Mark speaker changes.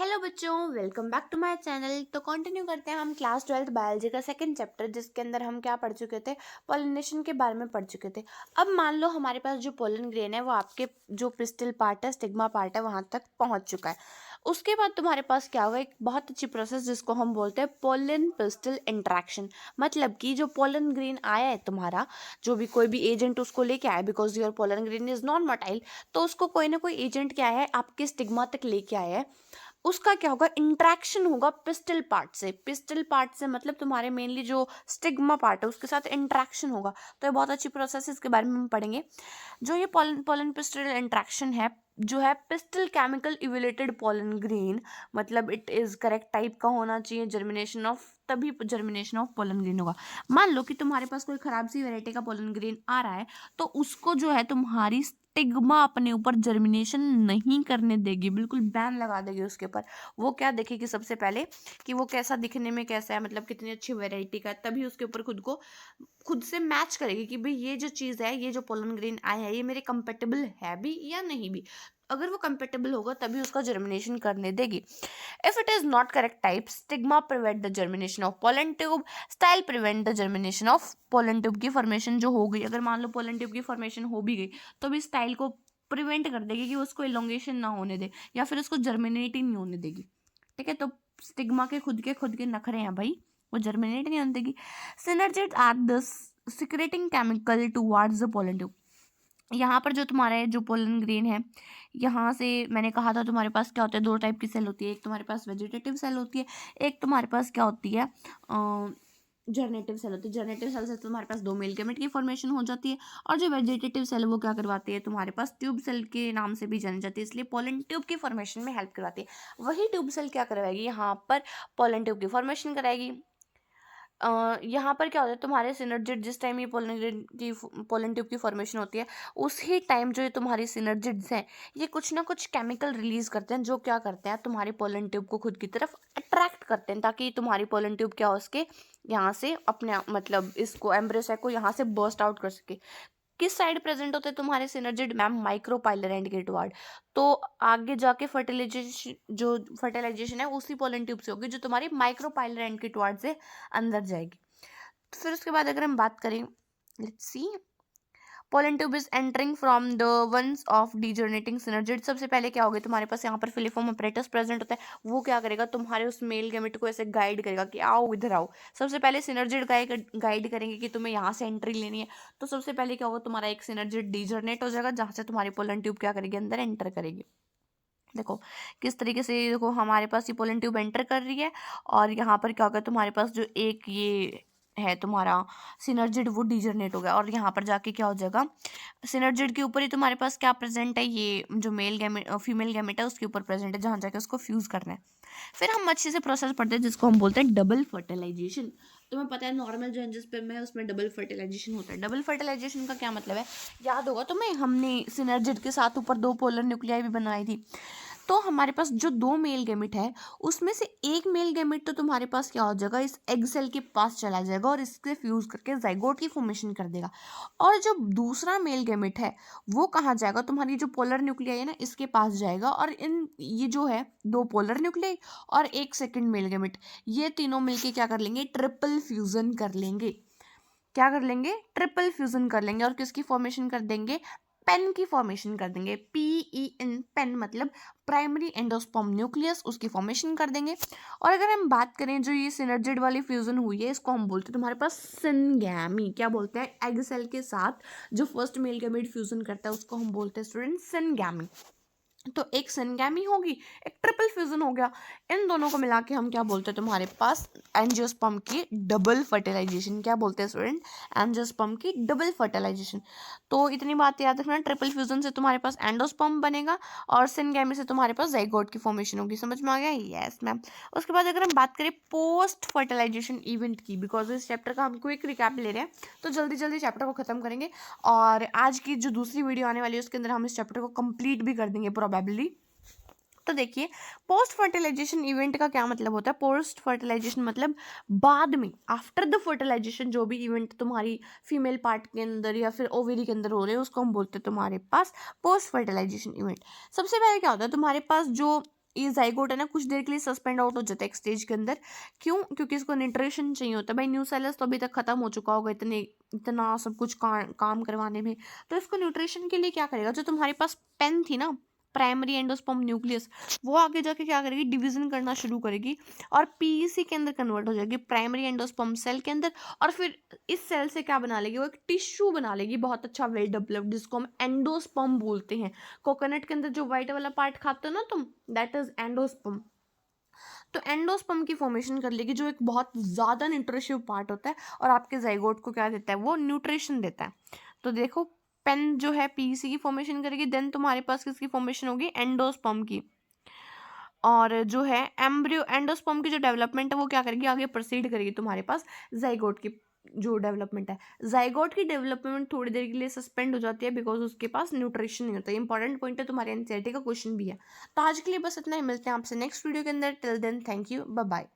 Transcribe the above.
Speaker 1: Hello बच्चों, welcome back to my channel. तो continue करते हैं हम क्लास 12th बायोलॉजी का सेकंड चैप्टर, जिसके अंदर हम क्या पढ़ चुके थे, पोलिनेशन के बारे में पढ़ चुके थे। अब मान लो हमारे पास जो पोलन ग्रेन है वो आपके जो पिस्टल पार्ट है, स्टिग्मा पार्ट है, वहां तक पहुंच चुका है। उसके बाद तुम्हारे पास क्या होगा, एक बहुत अच्छी प्रोसेस जिसको हम बोलते हैं पोलन पिस्टल इंटरेक्शन। मतलब कि जो पोलन ग्रेन आया है तुम्हारा, जो भी कोई भी एजेंट उसको लेके आया, because your pollen grain is non motile, तो उसको कोई ना कोई एजेंट क्या है आपके स्टिग्मा तक लेके आया है। उसका क्या होगा, इंट्रैक्शन होगा पिस्टल पार्ट से। पिस्टल पार्ट से मतलब तुम्हारे मेनली जो स्टिग्मा पार्ट है उसके साथ इंट्रैक्शन होगा। तो ये बहुत अच्छी प्रोसेस है, इसके बारे में हम पढ़ेंगे। जो ये पोलन पोलन पिस्टल इंट्रैक्शन है, जो है पिस्टल केमिकल इवेलेटेड पोलन ग्रेन, मतलब इट इज करेक्ट टाइप का होना चाहिए जर्मिनेशन ऑफ, तभी जर्मिनेशन ऑफ पोलन ग्रेन होगा। मान लो कि तुम्हारे पास कोई खराब सी वैरायटी का पोलन ग्रेन आ रहा है, तो उसको जो है तुम्हारी स्टिग्मा अपने ऊपर जर्मिनेशन नहीं करने देगी, बिल्कुल बैन लगा देगी उसके ऊपर। वो क्या देखेगी सबसे पहले कि वो कैसा दिखने में कैसा है, मतलब कितनी अच्छी वैरायटी का, तभी उसके ऊपर खुद से मैच करेगी कि भाई ये जो चीज़ है, ये जो पोलन ग्रेन आया है, ये मेरे कंपेटेबल है भी या नहीं भी। अगर वो कंपेटेबल होगा तभी उसका जर्मिनेशन करने देगी। If it is not correct type, stigma prevent the germination of pollen tube, style prevent the germination of pollen tube की फॉर्मेशन जो हो गई। अगर मान लो पोलन ट्यूब की फॉर्मेशन हो भी गई तो भी स्टाइल को प्रिवेंट कर देगी कि उसको इलोंगेशन ना होने दे, या फिर उसको जर्मिनेट ही नहीं होने देगी। ठीक है, तो स्टिग्मा के खुद के नखरे हैं भाई, वो जर्मिनेट नहीं होने देगी। Synergid are the secreting chemical towards the pollen tube. यहाँ पर जो तुम्हारा है जो पोलन ग्रेन है, यहाँ से मैंने कहा था तुम्हारे पास क्या होता है, दो टाइप की सेल होती है। एक तुम्हारे पास वेजिटेटिव सेल होती है, एक तुम्हारे पास क्या होती है, जर्नेटिव सेल होती है। जर्नेटिव सेल से तुम्हारे पास दो मेल गैमेट की फॉर्मेशन हो जाती है, और जो वेजिटेटिव सेल वो क्या करवाती है, तुम्हारे पास ट्यूब सेल के नाम से भी जानी जाती है, इसलिए पोलन ट्यूब की फॉर्मेशन में हेल्प करवाती है। वही ट्यूब सेल क्या करवाएगी, यहाँ पर पोलन ट्यूब की फॉर्मेशन कराएगी। यहाँ पर क्या होता है, तुम्हारे सिनर्जिड जिस टाइम ये पोलन ट्यूब की फॉर्मेशन होती है, उसी टाइम जो ये तुम्हारी सिनर्जिड्स हैं, ये कुछ ना कुछ केमिकल रिलीज करते हैं, जो क्या करते हैं तुम्हारी पोलन ट्यूब को खुद की तरफ अट्रैक्ट करते हैं, ताकि तुम्हारी पोलन ट्यूब क्या हो सके, यहाँ से अपने मतलब इसको एम्ब्रेयोसाइट को यहाँ से बर्स्ट आउट कर सके। किस साइड प्रेजेंट होते हैं तुम्हारे सिनर्जिड मैम, माइक्रोपाइलर एंड के टुवर्ड। तो आगे जाके फर्टिलाइजेशन है उसी पोलन ट्यूब से होगी, जो तुम्हारी माइक्रोपाइलर एंड के टुवर्ड से अंदर जाएगी। तो फिर उसके बाद अगर हम बात करें, let's see, pollen tube is entering from the ones of degenerating synergid. सबसे पहले क्या होगा, तुम्हारे पास यहाँ पर फिलिफॉर्म अपरेटस प्रेजेंट होता है। वो क्या करेगा, तुम्हारे उस मेल गैमेट को ऐसे गाइड करेगा कि आओ इधर आओ। सबसे पहले सिनर्जिड गाइड करेंगे कि तुम्हें यहाँ से एंट्री लेनी है। तो सबसे पहले क्या होगा, तुम्हारा एक सिनर्जिड डीजनरेट हो जाएगा, जहाँ से तुम्हारी पोलन ट्यूब क्या करेगी, अंदर एंटर करेगी। देखो किस तरीके से, देखो हमारे पास ये पोलन ट्यूब एंटर कर रही है, और यहाँ पर क्या होगा, तुम्हारे पास जो एक ये है तुम्हारा सिनर्जिड, वो डीजनरेट हो गया, और यहाँ पर जाके क्या हो जाएगा, सिनर्जिड के ऊपर ही तुम्हारे पास क्या प्रेजेंट है, ये जो मेल गैमेट फीमेल गैमेट है उसके ऊपर प्रेजेंट है, जहाँ जाके उसको फ्यूज करना है। फिर हम अच्छे से प्रोसेस पढ़ते हैं जिसको हम बोलते हैं डबल फर्टिलाइजेशन। तुम्हें पता है नॉर्मल जो एंजियोस्पर्म है उसमें डबल फर्टिलाइजेशन होता है। डबल फर्टिलाइजेशन का क्या मतलब है, याद होगा तुम्हें, हमने सिनर्जिड के साथ ऊपर दो पोलर न्यूक्लियाई भी बनाई थी। तो हमारे पास जो दो मेल गैमेट है, उसमें से एक मेल गैमेट तो तुम्हारे पास क्या हो जाएगा, इस एग सेल के पास चला जाएगा और इससे फ्यूज करके जाइगोट की फॉर्मेशन कर देगा। और जो दूसरा मेल गैमेट है वो कहाँ जाएगा, तुम्हारी जो पोलर न्यूक्लियाई है ना, इसके पास जाएगा, और इन ये जो है दो पोलर न्यूक्लियाई और एक सेकंड मेल गैमेट, ये तीनों मिलके क्या कर लेंगे, ट्रिपल फ्यूजन कर लेंगे। क्या कर लेंगे, ट्रिपल फ्यूजन कर लेंगे, और किसकी फॉर्मेशन कर देंगे, पेन की फॉर्मेशन कर देंगे। PEN, पेन मतलब प्राइमरी एंडोस्पर्म न्यूक्लियस, उसकी फॉर्मेशन कर देंगे। और अगर हम बात करें जो ये सिनर्जिड वाली फ्यूजन हुई है, इसको हम बोलते हैं तुम्हारे पास सिनगैमी। क्या बोलते हैं, एग सेल के साथ जो फर्स्ट मेल गैमेट फ्यूजन करता है उसको हम बोलते हैं स्टूडेंट सिनगैमी। तो एक सिनगैमी होगी, एक ट्रिपल फ्यूजन हो गया। इन दोनों को मिला के हम क्या बोलते हैं, तुम्हारे पास एंजियोस्पर्म की डबल फर्टिलाइजेशन। क्या बोलते हैं स्टूडेंट, एंजियोस्पर्म की डबल फर्टिलाइजेशन। तो इतनी बात याद रखना, ट्रिपल फ्यूजन से तुम्हारे पास एंडोस्पर्म बनेगा, और सिनगैमी से तुम्हारे पास जाइगोट की फॉर्मेशन होगी। समझ में आ गया, यस मैम। उसके बाद अगर हम बात करें पोस्ट फर्टिलाइजेशन इवेंट की, बिकॉज इस चैप्टर का हम क्विक रिकैप ले रहे हैं, तो जल्दी जल्दी चैप्टर को खत्म करेंगे, और आज की जो दूसरी वीडियो आने वाली है उसके अंदर हम इस चैप्टर को कंप्लीट भी कर देंगे प्रोबेबली। तो देखिए, पोस्ट फर्टिलाइजेशन इवेंट का क्या मतलब होता है। पोस्ट फर्टिलाइजेशन मतलब बाद में, आफ्टर द फर्टिलाइजेशन जो भी इवेंट तुम्हारी फीमेल पार्ट के अंदर या फिर ओवेरी के अंदर हो रहे हैं, उसको हम बोलते हैं तुम्हारे पास पोस्ट फर्टिलाइजेशन इवेंट। सबसे पहले क्या होता है, तुम्हारे पास जो ये जाइगोट है ना, कुछ देर के लिए सस्पेंड आउट हो जाता है एक स्टेज के अंदर। क्यों? क्योंकि इसको न्यूट्रिशन चाहिए होता है। भाई न्यूसेलस तो अभी तक खत्म हो चुका होगा इतना सब कुछ काम करवाने में। तो इसको न्यूट्रिशन के लिए क्या करेगा, जो तुम्हारे पास पेन थी ना, प्राइमरी एंडोस्पर्म न्यूक्लियस, वो आगे जाके क्या करेगी, डिवीजन करना शुरू करेगी और पीईसी के अंदर कन्वर्ट हो जाएगी, प्राइमरी एंडोस्पर्म सेल के अंदर। और फिर इस सेल से क्या बना लेगी, वो एक टिश्यू बना लेगी बहुत अच्छा वेल डेवलप्ड, जिसको हम एंडोस्पर्म बोलते हैं। कोकोनट के अंदर जो व्हाइट वाला पार्ट खाते हो ना तुम, दैट इज एंडोस्पर्म। तो एंडोस्पर्म की फॉर्मेशन कर लेगी, जो एक बहुत ज़्यादा न्यूट्रिशिव पार्ट होता है और आपके जाइगोट को क्या देता है, वो न्यूट्रिशन देता है। तो देखो, पेन जो है पीईसी की फॉर्मेशन करेगी, देन तुम्हारे पास किसकी फॉर्मेशन होगी, एंडोस्पर्म की। और जो है एम्ब्रियो एंडोस्पर्म की जो डेवलपमेंट है वो क्या करेगी, आगे प्रोसीड करेगी तुम्हारे पास जाइगोट की जो डेवलपमेंट है। जाइगोट की डेवलपमेंट थोड़ी देर के लिए सस्पेंड हो जाती है बिकॉज उसके पास न्यूट्रिशन नहीं होता। इंपॉर्टेंट पॉइंट है, तुम्हारे एनसीईआरटी का क्वेश्चन भी है। तो आज के लिए बस इतना ही, मिलते हैं आपसे नेक्स्ट वीडियो के अंदर। Till then thank you, bye bye.